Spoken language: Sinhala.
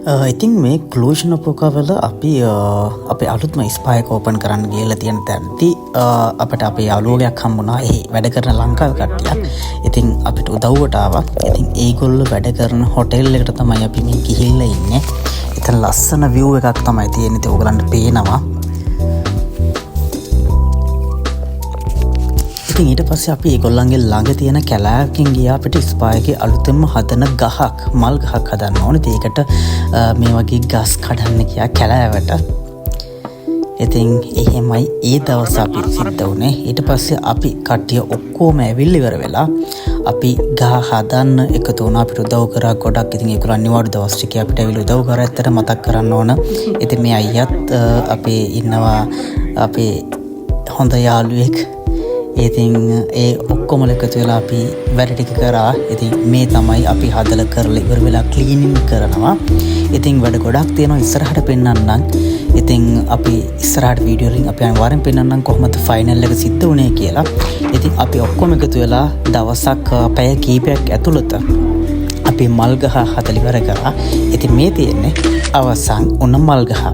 ඉතින් මේ ක්ලූෂණ පොකවල අපි අපේ අලුත්ම ස්පායක ඕපන් කරන්න ගිහලා තියෙන තැනදී අපිට අපේ යාළුවෝයක් හම්බුණා. ඒ වැඩ කරන ලංකාවේ කට්ටියක්. ඉතින් අපිට උදව්වට ආවා. ඉතින් ඒගොල්ලෝ වැඩ කරන හොටෙල් එකට තමයි අපි මේ ගිහිල්ලා ඉන්නේ. එතන ලස්සන view එකක් තමයි තියෙන්නේ. ඒක ඔයගලන්ට පේනවා. ඊට පස්සේ අපි ඒගොල්ලන්ගේ ළඟ තියෙන කැලෑවකින් ගියා අපිට ස්පායකේ අලුතෙන්ම හදන ගහක් මල් ගහක් හදන්න ඕනේ. ඒකට මේ වගේ ගස් කඩන්න ගියා කැලෑවට. ඉතින් එහෙමයි ඒ දවස් අපි සිද්ධ වුණේ. ඊට පස්සේ අපි කට්ටිය ඔක්කොම ඇවිල්ලා ඉවර වෙලා අපි ගහ හදන්න එකතු වුණා. අපිට උදව් කරා ගොඩක්. ඉතින් ඒගොල්ලන් නිවාඩු දවස් ටිකේ අපිට ඇවිල්ලා උදව් කරා. ඇත්තට මතක් කරන්න ඕන. ඉතින් මේ අයියත් අපේ ඉන්නවා අපේ හොඳ යාළුවෙක්. ඉතින් ඒ ඔක්කොම එකතු වෙලා අපි වැඩ ටික කරා. ඉතින් මේ තමයි අපි හදලා කරලා ඉවර වෙලා ක්ලීනින් කරනවා. ඉතින් වැඩ ගොඩක් තියෙනවා ඉස්සරහට පෙන්නන්නම්. ඉතින් අපි ඉස්සරහට වීඩියෝ වලින් අපි අනිවාර්යෙන් පෙන්නන්නම් කොහොමද ෆයිනල් එක සිද්ධ වුණේ කියලා. ඉතින් අපි ඔක්කොම එකතු වෙලා දවසක් පැය කීපයක් ඇතුළත අපි මල් ගහ හදලා ඉවර කරා. ඉතින් මේ තියෙන්නේ අවසන් උන මල් ගහ.